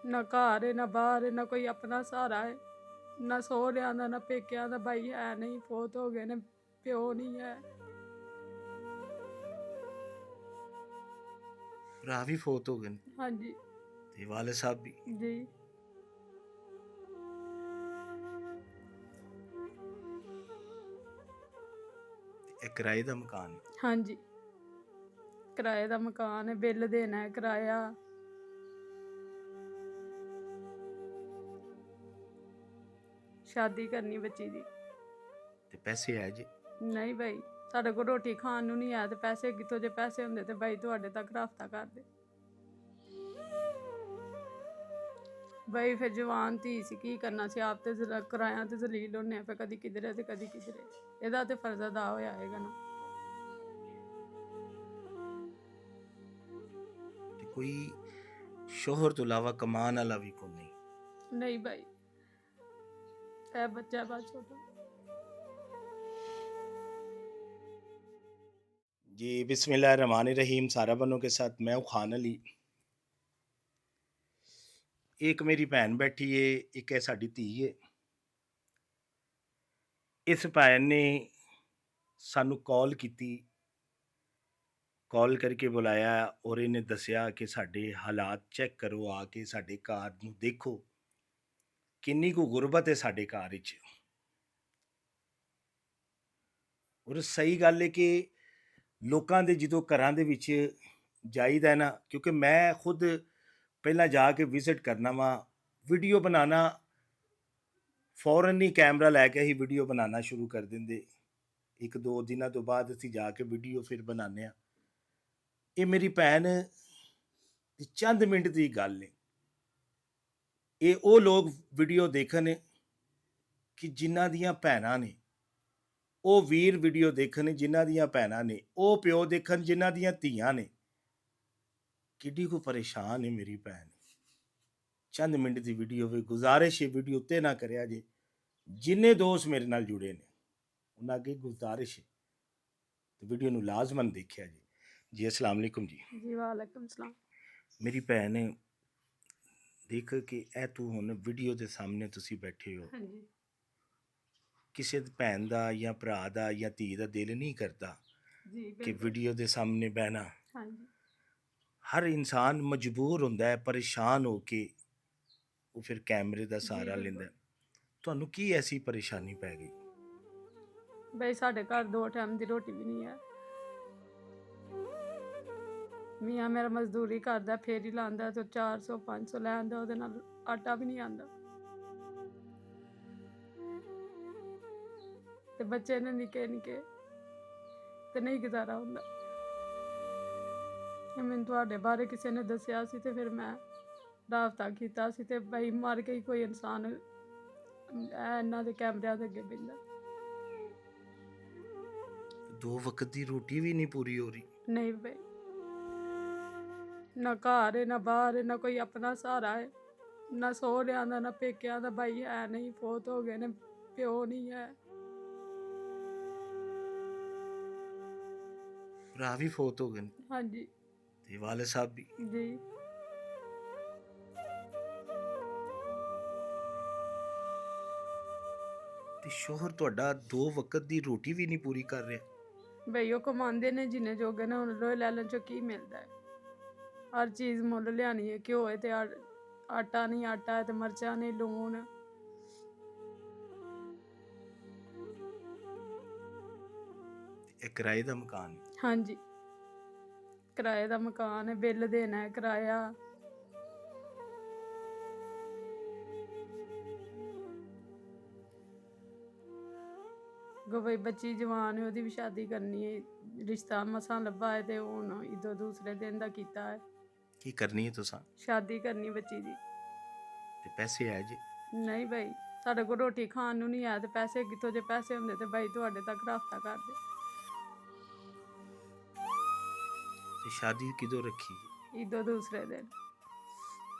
ਨਾ ਘਰ ਹੈ ਨਾ ਬਾਹਰ ਹੈ ਨਾ ਕੋਈ ਆਪਣਾ ਸਹਾਰਾ ਹੈ, ਨਾ ਸਹੁਰਿਆਂ ਦਾ ਨਾ ਪੇਕਿਆਂ ਦਾ। ਬਾਈ ਹੈ ਨਹੀਂ, ਫੌਤ ਹੋ ਗਏ ਨੇ, ਪਿਓ ਨਹੀਂ ਹੈ। ਭਰਾ ਵੀ ਫੌਤ ਹੋ ਗਏ ਨੇ ਹਾਂਜੀ ਤੇ ਵਾਲੇ ਸਾਹਿਬ ਵੀ। ਜੀ। ਇਹ ਕਿਰਾਏ ਦਾ ਮਕਾਨ ਹੈ? ਹਾਂਜੀ, ਕਿਰਾਏ ਦਾ ਮਕਾਨ ਹੈ, ਬਿੱਲ ਦੇਣਾ ਹੈ, ਕਿਰਾਇਆ। ਸ਼ਾਦੀ ਕਰਨੀ ਬੱਚੀ ਦੀ। ਤੇ ਪੈਸੇ ਹੈ ਜੀ? ਨਹੀਂ ਬਾਈ, ਸਾਡੇ ਕੋਲ ਰੋਟੀ ਖਾਣ ਨੂੰ ਨਹੀਂ ਆ ਤੇ ਪੈਸੇ ਕਿੱਥੋਂ? ਜੇ ਪੈਸੇ ਹੁੰਦੇ ਤੇ ਬਾਈ ਤੁਹਾਡੇ ਤੱਕ ਰਾਬਤਾ ਕਰਦੇ। ਬਾਈ ਫਿਰ ਜਵਾਨ ਧੀ ਸੀ, ਕੀ ਕਰਨਾ ਸੀ? ਆਪ ਤੇ ਕਿਰਾਇਆ ਤੇ ਜ਼ਲੀਲ ਹੁੰਨੇ ਆ, ਫਿਰ ਕਦੀ ਕਿਧਰੇ ਤੇ ਕਦੀ ਕਿਧਰੇ। ਇਹਦਾ ਤੇ ਫਰਜ਼ ਅਦਾ ਹੋਇਆ ਹੈਗਾ ਨਾ। ਤੇ ਕੋਈ ਸ਼ੋਹਰ ਤੋਂ ਇਲਾਵਾ ਕਮਾਉਣ ਵਾਲਾ ਵੀ ਕੋਈ ਨਹੀਂ? ਨਹੀਂ ਬਾਈ, ਇਹ ਬੱਚਾ ਬਸ ਛੋਟਾ। जी बिस्मिल्लाहिर्रहमानिर्रहीम। सारा बनो के साथ मैं हूँ खान अली। एक मेरी भैन बैठी है, एक है साड़ी धी है। इस भैन ने सानू कॉल की, कॉल करके बुलाया और इन्हें दसिया कि साडे हालात चेक करो, आके साडे घर नू देखो किन्नी को गुरबत है साडे घर विच। और सही गल है कि ਲੋਕਾਂ ਦੇ ਜਦੋਂ ਘਰਾਂ ਦੇ ਵਿੱਚ ਜਾਈਦਾ ਨਾ, ਕਿਉਂਕਿ ਮੈਂ ਖੁਦ ਪਹਿਲਾਂ ਜਾ ਕੇ ਵਿਜ਼ਿਟ ਕਰਨਾ ਵਾ, ਵੀਡੀਓ ਬਣਾਉਣਾ ਫੌਰਨ ਹੀ ਕੈਮਰਾ ਲੈ ਕੇ ਹੀ ਵੀਡੀਓ ਬਣਾਉਣਾ ਸ਼ੁਰੂ ਕਰ ਦਿੰਦੇ। ਇੱਕ ਦੋ ਦਿਨਾਂ ਤੋਂ ਬਾਅਦ ਅਸੀਂ ਜਾ ਕੇ ਵੀਡੀਓ ਫਿਰ ਬਣਾਉਂਦੇ ਹਾਂ। ਇਹ ਮੇਰੀ ਭੈਣ ਦੀ ਚੰਦ ਮਿੰਟ ਦੀ ਗੱਲ ਹੈ। ਇਹ ਉਹ ਲੋਕ ਵੀਡੀਓ ਦੇਖਣ ਕਿ ਜਿਨ੍ਹਾਂ ਦੀਆਂ ਭੈਣਾਂ ਨੇ, ਉਹ ਵੀਰ ਵੀਡੀਓ ਦੇਖਣ ਜਿਨ੍ਹਾਂ ਦੀਆਂ ਭੈਣਾਂ ਨੇ, ਉਹ ਪਿਓ ਦੇਖਣ ਜਿਨ੍ਹਾਂ ਦੀਆਂ ਧੀਆਂ ਨੇ। ਕਿੱਡੀ ਕੋ ਪਰੇਸ਼ਾਨ ਹੈ ਮੇਰੀ ਭੈਣ। ਚੰਦ ਮਿੰਟ ਦੀ ਵੀਡੀਓ ਵੀ ਗੁਜ਼ਾਰਿਸ਼ ਹੈ ਵੀਡੀਓ ਉੱਤੇ ਨਾ ਕਰਿਆ ਜੇ। ਜਿੰਨੇ ਦੋਸਤ ਮੇਰੇ ਨਾਲ ਜੁੜੇ ਨੇ ਉਹਨਾਂ ਅੱਗੇ ਗੁਜ਼ਾਰਿਸ਼ ਹੈ ਤੇ ਵੀਡੀਓ ਨੂੰ ਲਾਜ਼ਮਨ ਦੇਖਿਆ ਜੀ। ਜੀ अस्सलाम वालेकुम जी। ਜੀ ਵਾਲੇਕੁਮ ਸਲਾਮ। ਮੇਰੀ ਭੈਣ ਦੇਖ ਕਿ ਇਹ ਤੂੰ ਹੁਣ ਵੀਡੀਓ ਦੇ ਸਾਹਮਣੇ ਤੁਸੀਂ ਬੈਠੇ ਹੋ, ਹਾਂਜੀ ਕਿਸੇ ਭੈਣ ਦਾ ਜਾਂ ਭਰਾ ਦਾ ਜਾਂ ਧੀ ਦਾ ਦਿਲ ਨਹੀਂ ਕਰਦਾ ਜੀ ਕਿ ਬਿਲਕੁਲ। ਵੀਡੀਓ ਦੇ ਸਾਹਮਣੇ ਬਹਿਣਾ। ਹਾਂਜੀ ਹਰ ਇਨਸਾਨ ਮਜਬੂਰ ਹੁੰਦਾ ਹੈ, ਪਰੇਸ਼ਾਨ ਹੋ ਕੇ ਉਹ ਫਿਰ ਕੈਮਰੇ ਦਾ ਜੀ ਸਹਾਰਾ ਲੈਂਦਾ। ਬਿਲਕੁਲ। ਤੁਹਾਨੂੰ ਕੀ ਐਸੀ ਪਰੇਸ਼ਾਨੀ ਪੈ ਗਈ? ਬਈ ਸਾਡੇ ਘਰ 2 ਟਾਈਮ ਦੀ ਰੋਟੀ ਵੀ ਨਹੀਂ ਹੈ। ਮੀਆਂ ਮੇਰਾ ਮਜ਼ਦੂਰੀ ਕਰਦਾ, ਫੇਰ ਹੀ ਲਾਉਂਦਾ ਤੇ 400 500 ਲੈ ਆਉਂਦਾ, ਉਹਦੇ ਨਾਲ ਆਟਾ ਵੀ ਨਹੀਂ ਆਉਂਦਾ। ਤੇ ਬੱਚੇ ਨੇ ਨਿੱਕੇ ਨਿੱਕੇ ਤੇ ਨਹੀਂ ਗੁਜ਼ਾਰਾ ਹੁੰਦਾ। ਮੈਨੂੰ ਤੁਹਾਡੇ ਬਾਰੇ ਕਿਸੇ ਨੇ ਦੱਸਿਆ ਸੀ ਤੇ ਫਿਰ ਮੈਂ ਰਾਬਤਾ ਕੀਤਾ ਸੀ ਤੇ ਬਈ ਮਰ ਕੇ ਹੀ ਕੋਈ ਇਨਸਾਨ ਇਹਨਾਂ ਦੇ ਕੈਮਰਿਆਂ ਦੇ ਅੱਗੇ ਬਹਿੰਦਾ। 2 ਵਕਤ ਦੀ ਰੋਟੀ ਵੀ ਨਹੀਂ ਪੂਰੀ ਹੋ ਰਹੀ? ਨਹੀਂ ਬਈ, ਨਾ ਘਰ ਹੈ ਨਾ ਬਾਹਰ ਹੈ ਨਾ ਕੋਈ ਆਪਣਾ ਸਹਾਰਾ ਹੈ, ਨਾ ਸਹੁਰਿਆਂ ਦਾ ਨਾ ਪੇਕਿਆਂ ਦਾ। ਬਾਈ ਹੈ ਨਹੀਂ, ਫੌਤ ਹੋ ਗਏ ਨੇ, ਪਿਓ ਨਹੀਂ ਹੈ। ਭਰਾ ਵੀ ਫੌਤ ਹੋ ਗਏ ਨੇ ਹਾਂਜੀ ਤੇ ਵਾਲੇ ਸਾਹਿਬ ਵੀ। ਜੀ। ਤੇ ਸ਼ੋਹਰ ਤੁਹਾਡਾ 2 ਵਕਤ ਦੀ ਰੋਟੀ ਵੀ ਨਹੀਂ ਪੂਰੀ ਕਰ ਰਿਹਾ? ਬਈ ਉਹ ਕਮਾਉਂਦੇ ਨੇ ਜਿੰਨੇ ਜੋਗੇ ਨੇ, ਹੁਣ ਲੋਹੇ ਲੈਲਨ ਚੋਂ ਕੀ ਮਿਲਦਾ ਹੈ? ਹਰ ਚੀਜ਼ ਮੁੱਲ ਲਿਆਣੀ ਹੈ, ਘਿਓ ਹੈ ਤੇ ਆਟਾ ਨਹੀਂ, ਆਟਾ ਹੈ ਤੇ ਮਿਰਚਾਂ ਨਹੀਂ, ਲੂਣ। ਇਹ ਕਿਰਾਏ ਦਾ ਮਕਾਨ ਹੈ? ਹਾਂਜੀ, ਕਿਰਾਏ ਦਾ ਮਕਾਨ ਹੈ, ਬਿੱਲ ਦੇਣਾ ਹੈ, ਕਿਰਾਇਆ। ਬਈ ਬੱਚੀ ਜਵਾਨ ਹੈ, ਉਹਦੀ ਵੀ ਸ਼ਾਦੀ ਕਰਨੀ ਹੈ, ਰਿਸ਼ਤਾ ਮਸਾਂ ਲੱਭਾ ਹੈ ਤੇ ਹੁਣ ਇਦੋਂ ਦੂਸਰੇ ਦਿਨ ਦਾ ਕੀਤਾ ਹੈ। ਕੀ ਕਰਨੀ ਹੈ ਤੁਸੀਂ? ਸ਼ਾਦੀ ਕਰਨੀ ਬੱਚੀ ਦੀ। ਤੇ ਪੈਸੇ ਹੈ ਜੀ? ਨਹੀਂ ਬਾਈ, ਸਾਡੇ ਕੋਲ ਰੋਟੀ ਖਾਣ ਨੂੰ ਨਹੀਂ ਆ ਤੇ ਪੈਸੇ ਕਿੱਥੋਂ? ਜੇ ਪੈਸੇ ਹੁੰਦੇ ਤੇ ਬਾਈ ਤੁਹਾਡੇ ਤੱਕ ਰਾਬਤਾ ਕਰਦੇ। ਤੇ ਸ਼ਾਦੀ ਕਿਦੋਂ ਰੱਖੀ? ਇਦੋਂ ਦੂਸਰੇ ਦਿਨ।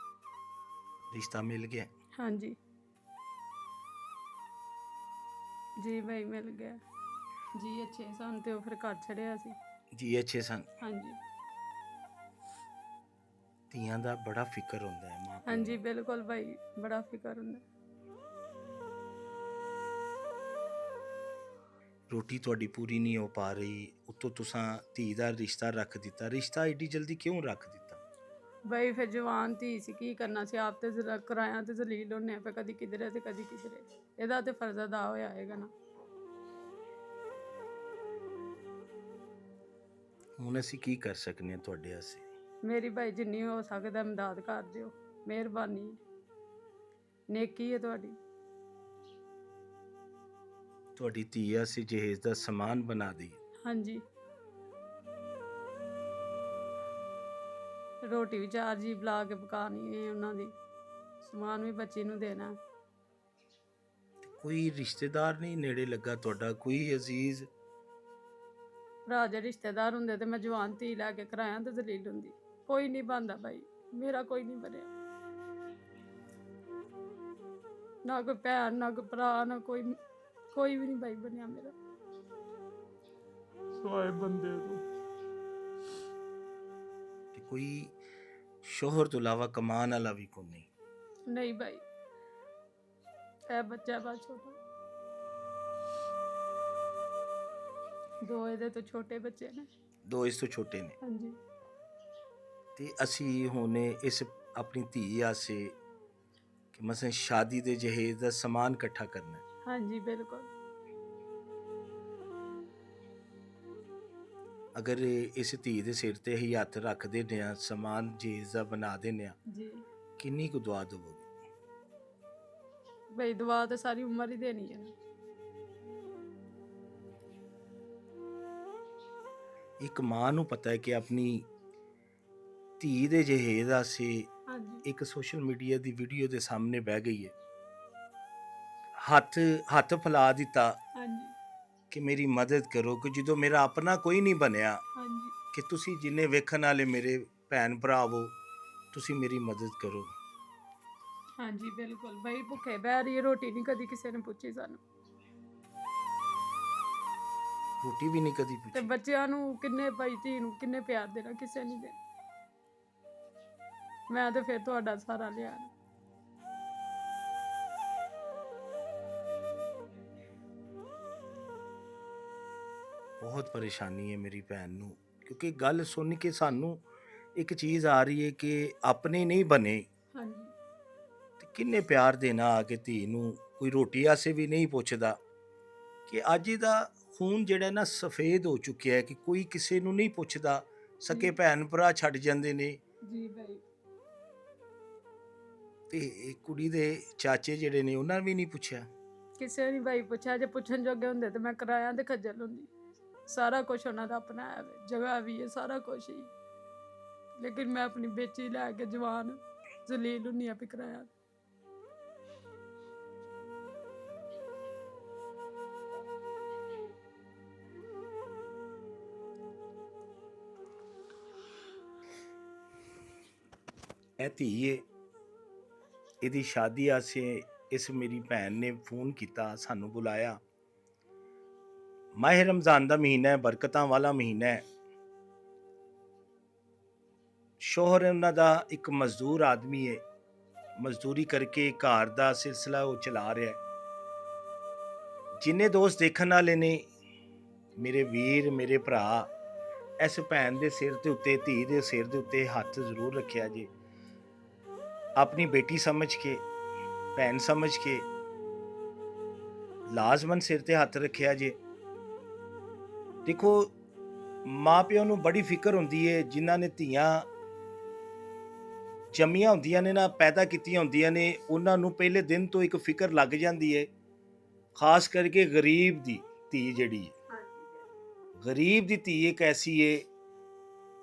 ਰਿਸ਼ਤਾ ਮਿਲ ਗਿਆ? ਹਾਂਜੀ ਜੀ ਬਾਈ ਮਿਲ ਗਿਆ ਜੀ। ਅੱਛੇ ਸਨ ਤੇ ਉਹ ਫਿਰ ਘਰ ਛੜਿਆ ਸੀ। ਜੀ ਅੱਛੇ ਸਨ? ਹਾਂਜੀ ਧੀਆਂ ਦਾ ਬੜਾ ਫਿਕਰ ਹੁੰਦਾ ਹੈ ਮਾਂ ਪਿਓ ਹਾਂਜੀ ਨੂੰ। ਬਿਲਕੁਲ ਭਾਈ, ਬੜਾ ਫਿਕਰ ਹੁੰਦਾ। ਰੋਟੀ ਤੁਹਾਡੀ ਪੂਰੀ ਨਹੀਂ ਹੋ ਪਾ ਰਹੀ, ਉੱਤੋਂ ਤੁਸੀਂ ਧੀ ਦਾ ਰਿਸ਼ਤਾ ਰੱਖ ਦਿੱਤਾ। ਰਿਸ਼ਤਾ ਏਡੀ ਜਲਦੀ ਕਿਉਂ ਰੱਖ ਦਿੱਤਾ? ਬਈ ਫਿਰ ਜਵਾਨ ਧੀ ਸੀ, ਕੀ ਕਰਨਾ ਸੀ, ਆਪ ਤੇ ਕਿਰਾਇਆ ਤੇ ਜ਼ਲੀਲ ਹੁੰਨੇ ਆ, ਫਿਰ ਕਦੀ ਕਿਧਰੇ ਤੇ ਕਦੀ ਕਿਧਰੇ। ਇਹਦਾ ਤੇ ਫਰਜ਼ ਅਦਾ ਹੋਇਆ ਹੈਗਾ ਨਾ। ਹੁਣ ਅਸੀਂ ਕੀ ਕਰ ਸਕਦੇ ਹਾਂ ਤੁਹਾਡੇ ਵਾਸਤੇ? ਮੇਰੀ ਭਾਈ ਜਿੰਨੀ ਹੋ ਸਕਦਾ ਇਮਦਾਦ ਕਰ ਦਿਓ, ਮਿਹਰਬਾਨੀ, ਨੇਕੀ ਹੈ ਤੁਹਾਡੀ। ਤੁਹਾਡੀ ਧੀ ਵਾਸਤੇ ਜਹੇਜ਼ ਦਾ ਸਮਾਨ ਬਣਾ ਦੇਈਏ। ਹਾਂਜੀ, ਰੋਟੀ ਵੀ 4 ਜੀ ਬੁਲਾ ਕੇ ਪਕਾਣੀ ਹੈ ਉਹਨਾਂ ਦੀ, ਸਮਾਨ ਵੀ ਬੱਚੀ ਨੂੰ ਦੇਣਾ। ਕੋਈ ਰਿਸ਼ਤੇਦਾਰ ਨਹੀਂ ਨੇੜੇ ਲੱਗਾ ਤੁਹਾਡਾ, ਕੋਈ ਅਜ਼ੀਜ਼? ਭਰਾ ਜੇ ਰਿਸ਼ਤੇਦਾਰ ਹੁੰਦੇ ਤੇ ਮੈਂ ਜਵਾਨ ਧੀ ਲੈ ਕੇ ਕਿਰਾਇਆ ਤੇ ਜ਼ਲੀਲ ਹੁੰਦੀ। ਕੋਈ ਨਹੀਂ ਬਣਦਾ ਭਾਈ, ਮੇਰਾ ਕੋਈ ਨਹੀਂ ਬਣਿਆ, ਨਾ ਕੋਈ ਭੈਣ, ਨਾ ਕੋਈ ਭਰਾ, ਨਾ ਕੋਈ ਵੀ ਨਹੀਂ ਭਾਈ ਬਣਿਆ ਮੇਰਾ ਸਵਾਏ ਬੰਦੇ ਤੋਂ। ਤੇ ਕੋਈ ਸ਼ੋਹਰ ਤੋਂ ਇਲਾਵਾ ਕਮਾਉਣ ਵਾਲਾ ਵੀ ਕੋਈ ਨਹੀਂ? ਨਹੀਂ ਭਾਈ, ਇਹ ਬੱਚਾ ਬਸ ਛੋਟਾ, 2 ਇਹਦੇ ਤੋਂ ਛੋਟੇ ਬੱਚੇ ਨੇ। 2 ਇਸ ਤੋਂ ਛੋਟੇ ਨੇ। ਹਾਂਜੀ, ਤੇ ਅਸੀਂ ਹੁਣ ਇਸ ਆਪਣੀ ਧੀ ਆਸੇ ਕਿ ਮਸਲ ਸ਼ਾਦੀ ਦੇ ਜਹੇਜ਼ ਦਾ ਸਮਾਨ ਇਕੱਠਾ ਕਰਨਾ ਹੈ। ਹਾਂਜੀ ਬਿਲਕੁਲ। ਅਗਰ ਇਸ ਧੀ ਦੇ ਸਿਰ ਤੇ ਹੀ ਹੱਥ ਰੱਖ ਦਿੰਦੇ ਹਾਂ, ਸਮਾਨ ਜਹੇਜ਼ ਦਾ ਬਣਾ ਦਿੰਦੇ ਹਾਂ, ਜੀ ਕਿੰਨੀ ਕੁ ਦੁਆ ਦੇਵੋਗੇ? ਭਾਈ ਦੁਆ ਤਾਂ ਸਾਰੀ ਉਮਰ ਹੀ ਦੇਣੀ ਹੈ। ਇੱਕ ਮਾਂ ਨੂੰ ਪਤਾ ਹੈ ਕਿ ਆਪਣੀ ਧੀ ਦੇ ਜਹੇਜ਼ ਆਸੇ ਹਾਂਜੀ ਇੱਕ ਸੋਸ਼ਲ ਮੀਡੀਆ ਦੀ ਵੀਡੀਓ ਦੇ ਸਾਹਮਣੇ ਬਹਿ ਗਈ ਹੈ, ਹੱਥ ਫੈਲਾ ਦਿੱਤਾ ਹਾਂਜੀ ਕਿ ਮੇਰੀ ਮਦਦ ਕਰੋ, ਕਿ ਜਦੋਂ ਮੇਰਾ ਆਪਣਾ ਕੋਈ ਨਹੀਂ ਬਣਿਆ, ਹਾਂਜੀ ਕਿ ਤੁਸੀਂ ਜਿੰਨੇ ਵੇਖਣ ਵਾਲੇ ਮੇਰੇ ਭੈਣ ਭਰਾਵੋ, ਤੁਸੀਂ ਮੇਰੀ ਮਦਦ ਕਰੋ। ਹਾਂਜੀ ਬਿਲਕੁਲ ਭਾਈ, ਭੁੱਖੇ ਬਹਿ ਰਹੀ ਹੈ, ਰੋਟੀ ਨਹੀਂ ਕਦੀ ਕਿਸੇ ਨੇ ਪੁੱਛੀ ਸਾਨੂੰ, ਰੋਟੀ ਵੀ ਨਹੀਂ ਕਦੀ ਤੇ ਪੁੱਛੀ। ਬੱਚਿਆਂ ਨੂੰ ਕਿੰਨੇ ਭਾਈ ਧੀ ਨੂੰ ਕਿੰਨੇ ਪਿਆਰ ਦੇਣਾ, ਕਿਸੇ ਨਹੀਂ ਦੇਣਾ। ਮੈਂ ਤਾਂ ਫਿਰ ਤੁਹਾਡਾ ਸਹਾਰਾ ਲਿਆ। ਬਹੁਤ ਪਰੇਸ਼ਾਨੀ ਹੈ ਮੇਰੀ ਭੈਣ ਨੂੰ, ਕਿਉਂਕਿ ਗੱਲ ਸੁਣ ਕੇ ਸਾਨੂੰ ਇੱਕ ਚੀਜ਼ ਆ ਰਹੀ ਹੈ ਕਿ ਆਪਣੇ ਨਹੀਂ ਬਣੇ ਹਾਂਜੀ ਤੇ ਕਿੰਨੇ ਪਿਆਰ ਦੇਣਾ ਆ ਕੇ ਧੀ ਨੂੰ। ਕੋਈ ਰੋਟੀ ਆਸੇ ਵੀ ਨਹੀਂ ਪੁੱਛਦਾ, ਕਿ ਅੱਜ ਦਾ ਖੂਨ ਜਿਹੜਾ ਨਾ ਸਫੇਦ ਹੋ ਚੁੱਕਿਆ ਹੈ, ਕਿ ਕੋਈ ਕਿਸੇ ਨੂੰ ਨਹੀਂ ਪੁੱਛਦਾ, ਸਕੇ ਭੈਣ ਭਰਾ ਛੱਡ ਜਾਂਦੇ ਨੇ। ਜੀ ਭਾਈ, ਤੇ ਇਹ ਕੁੜੀ ਦੇ ਚਾਚੇ ਜਿਹੜੇ ਨੇ ਉਹਨਾਂ ਨੇ ਵੀ ਨਹੀਂ ਪੁੱਛਿਆ। ਕਿਸੇ ਨੇ ਭਾਈ ਪੁੱਛਿਆ, ਜੇ ਪੁੱਛਣ ਜੋਗੇ ਹੁੰਦੇ ਤੇ ਮੈਂ ਕਿਰਾਇਆ ਤੇ ਖੱਜਲ ਹੁੰਦੀ। ਸਾਰਾ ਕੁਝ ਉਹਨਾਂ ਦਾ ਆਪਣਾ ਹੈ, ਜਗ੍ਹਾ ਵੀ ਹੈ, ਸਾਰਾ ਕੁਝ ਹੀ, ਲੇਕਿਨ ਮੈਂ ਆਪਣੀ ਬੇਚੀ ਲੈ ਕੇ ਜਵਾਨ ਜ਼ਲੀਲ ਹੁੰਨੀ ਆ ਵੀ ਕਿਰਾਇਆ। ਇਹ ਧੀ ਏ, ਇਹਦੀ ਸ਼ਾਦੀ ਆਸੇ ਇਸ ਮੇਰੀ ਭੈਣ ਨੇ ਫੋਨ ਕੀਤਾ, ਸਾਨੂੰ ਬੁਲਾਇਆ। ਮਾਹ ਰਮਜ਼ਾਨ ਦਾ ਮਹੀਨਾ ਹੈ, ਬਰਕਤਾਂ ਵਾਲਾ ਮਹੀਨਾ ਹੈ। ਸ਼ੋਹਰ ਉਹਨਾਂ ਦਾ ਇੱਕ ਮਜ਼ਦੂਰ ਆਦਮੀ ਹੈ, ਮਜ਼ਦੂਰੀ ਕਰਕੇ ਘਰ ਦਾ ਸਿਲਸਿਲਾ ਉਹ ਚਲਾ ਰਿਹਾ ਹੈ। ਜਿੰਨੇ ਦੋਸਤ ਦੇਖਣ ਵਾਲੇ ਨੇ, ਮੇਰੇ ਵੀਰ, ਮੇਰੇ ਭਰਾ, ਇਸ ਭੈਣ ਦੇ ਸਿਰ ਦੇ ਉੱਤੇ, ਧੀ ਦੇ ਸਿਰ ਦੇ ਉੱਤੇ ਹੱਥ ਜ਼ਰੂਰ ਰੱਖਿਆ ਜੇ। ਆਪਣੀ ਬੇਟੀ ਸਮਝ ਕੇ, ਭੈਣ ਸਮਝ ਕੇ ਲਾਜ਼ਮਨ ਸਿਰ ਤੇ ਹੱਥ ਰੱਖਿਆ ਜੇ। ਦੇਖੋ, ਮਾਂ ਪਿਓ ਨੂੰ ਬੜੀ ਫਿਕਰ ਹੁੰਦੀ ਹੈ, ਜਿਨ੍ਹਾਂ ਨੇ ਧੀਆਂ ਜੰਮੀਆਂ ਹੁੰਦੀਆਂ ਨੇ ਨਾ, ਪੈਦਾ ਕੀਤੀਆਂ ਹੁੰਦੀਆਂ ਨੇ, ਉਹਨਾਂ ਨੂੰ ਪਹਿਲੇ ਦਿਨ ਤੋਂ ਇੱਕ ਫਿਕਰ ਲੱਗ ਜਾਂਦੀ ਹੈ। ਖਾਸ ਕਰਕੇ ਗਰੀਬ ਦੀ ਧੀ ਜਿਹੜੀ ਹੈ, ਗਰੀਬ ਦੀ ਧੀ ਇੱਕ ਐਸੀ ਹੈ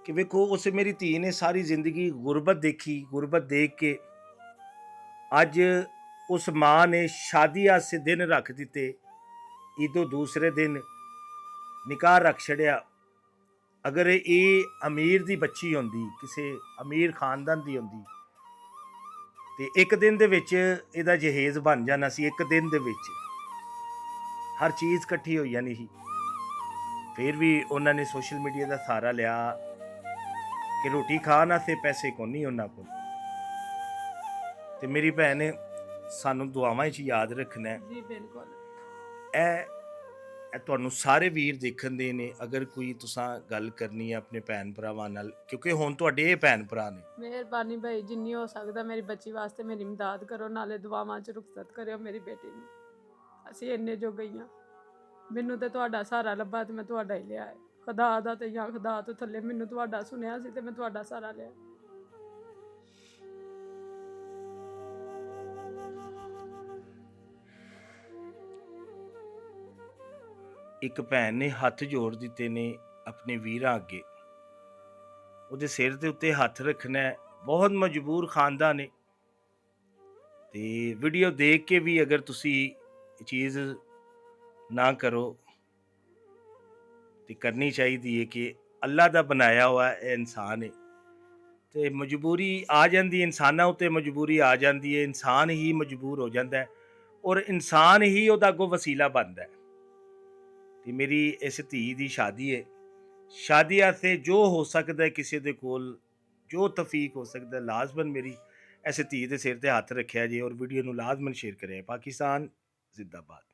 ਕਿ ਵੇਖੋ, ਉਸ ਮੇਰੀ ਧੀ ਨੇ ਸਾਰੀ ਜ਼ਿੰਦਗੀ ਗੁਰਬਤ ਦੇਖੀ। ਗੁਰਬਤ ਦੇਖ ਕੇ ਅੱਜ ਉਸ ਮਾਂ ਨੇ ਸ਼ਾਦੀ ਆਸੇ ਦਿਨ ਰੱਖ ਦਿੱਤੇ, ਈਦੋਂ ਦੂਸਰੇ ਦਿਨ ਨਿਕਾਹ ਰੱਖ ਛੜਿਆ। ਅਗਰ ਇਹ ਅਮੀਰ ਦੀ ਬੱਚੀ ਹੁੰਦੀ, ਕਿਸੇ ਅਮੀਰ ਖਾਨਦਾਨ ਦੀ ਹੁੰਦੀ, ਤੇ ਇੱਕ ਦਿਨ ਦੇ ਵਿੱਚ ਇਹਦਾ ਜਹੇਜ਼ ਬਣ ਜਾਣਾ ਸੀ। ਇੱਕ ਦਿਨ ਦੇ ਵਿੱਚ ਹਰ ਚੀਜ਼ ਇਕੱਠੀ ਹੋਈ ਜਾਣੀ ਸੀ। ਫਿਰ ਵੀ ਉਹਨਾਂ ਨੇ ਸੋਸ਼ਲ ਮੀਡੀਆ ਦਾ ਸਹਾਰਾ ਲਿਆ ਕਿ ਰੋਟੀ ਖਾਣ ਵਾਸਤੇ ਪੈਸੇ ਕੋਈ ਨਹੀਂ ਉਹਨਾਂ ਕੋਲ। ਤੇ ਮੇਰੀ ਭੈਣ ਨੇ ਸਾਨੂੰ ਦੁਆਵਾਂ 'ਚ ਯਾਦ ਰੱਖਣਾ ਹੈ। ਜੀ ਬਿਲਕੁਲ। ਇਹ ਤੁਹਾਨੂੰ ਸਾਰੇ ਵੀਰ ਦੇਖਣ ਦੇ ਨੇ। ਅਗਰ ਕੋਈ ਤੁਸੀਂ ਗੱਲ ਕਰਨੀ ਹੈ ਆਪਣੇ ਭੈਣ ਭਰਾਵਾਂ ਨਾਲ, ਕਿਉਂਕਿ ਹੁਣ ਤੁਹਾਡੇ ਇਹ ਭੈਣ ਭਰਾ ਨੇ। ਮਿਹਰਬਾਨੀ ਭਾਈ, ਜਿੰਨੀ ਹੋ ਸਕਦਾ ਮੇਰੀ ਬੱਚੀ ਵਾਸਤੇ ਮੇਰੀ ਮਦਦ ਕਰੋ, ਨਾਲੇ ਦੁਆਵਾਂ 'ਚ ਰੁਖਸਤ ਕਰਿਓ ਮੇਰੀ ਬੇਟੀ ਨੂੰ। ਅਸੀਂ ਇੰਨੇ ਜੋ ਗਈਆਂ, ਮੈਨੂੰ ਤੇ ਤੁਹਾਡਾ ਸਹਾਰਾ ਲੱਭਾ ਤੇ ਮੈਂ ਤੁਹਾਡਾ ਹੀ ਲਿਆ ਹੈ। ਖੁਦਾ ਦਾ ਤੇ ਜਾਂ ਖੁਦਾ ਤੋਂ ਥੱਲੇ ਮੈਨੂੰ ਤੁਹਾਡਾ ਸੁਣਿਆ ਸੀ ਤੇ ਮੈਂ ਤੁਹਾਡਾ ਸਹਾਰਾ ਲਿਆ। ਇੱਕ ਭੈਣ ਨੇ ਹੱਥ ਜੋੜ ਦਿੱਤੇ ਨੇ ਆਪਣੇ ਵੀਰਾਂ ਅੱਗੇ, ਉਹਦੇ ਸਿਰ ਦੇ ਉੱਤੇ ਹੱਥ ਰੱਖਣਾ ਹੈ। ਬਹੁਤ ਮਜਬੂਰ ਖਾਨਦਾਨ ਨੇ। ਤੇ ਵੀਡੀਓ ਦੇਖ ਕੇ ਵੀ ਅਗਰ ਤੁਸੀਂ ਇਹ ਚੀਜ਼ ਨਾ ਕਰੋ ਤੇ ਕਰਨੀ ਚਾਹੀਦੀ ਹੈ ਕਿ ਅੱਲਾ ਦਾ ਬਣਾਇਆ ਹੋਇਆ ਇਹ ਇਨਸਾਨ ਹੈ ਤੇ ਮਜਬੂਰੀ ਆ ਜਾਂਦੀ ਹੈ, ਇਨਸਾਨਾਂ ਉੱਤੇ ਮਜਬੂਰੀ ਆ ਜਾਂਦੀ ਹੈ। ਇਨਸਾਨ ਹੀ ਮਜਬੂਰ ਹੋ ਜਾਂਦਾ ਹੈ ਔਰ ਇਨਸਾਨ ਹੀ ਉਹਦਾ ਅੱਗੋਂ ਵਸੀਲਾ ਬਣਦਾ ਹੈ। ਤੇ ਮੇਰੀ ਇਸ ਧੀ ਦੀ ਸ਼ਾਦੀ ਹੈ। ਸ਼ਾਦੀ ਵਾਸਤੇ ਜੋ ਹੋ ਸਕਦਾ ਹੈ, ਕਿਸੇ ਦੇ ਕੋਲ ਜੋ ਤਫੀਕ ਹੋ ਸਕਦਾ, ਲਾਜ਼ਮਨ ਮੇਰੀ ਇਸ ਧੀ ਦੇ ਸਿਰ ਤੇ ਹੱਥ ਰੱਖਿਆ ਜੀ ਔਰ ਵੀਡੀਓ ਨੂੰ ਲਾਜ਼ਮਨ ਸ਼ੇਅਰ ਕਰਿਆ। ਪਾਕਿਸਤਾਨ ਜ਼ਿੰਦਾਬਾਦ।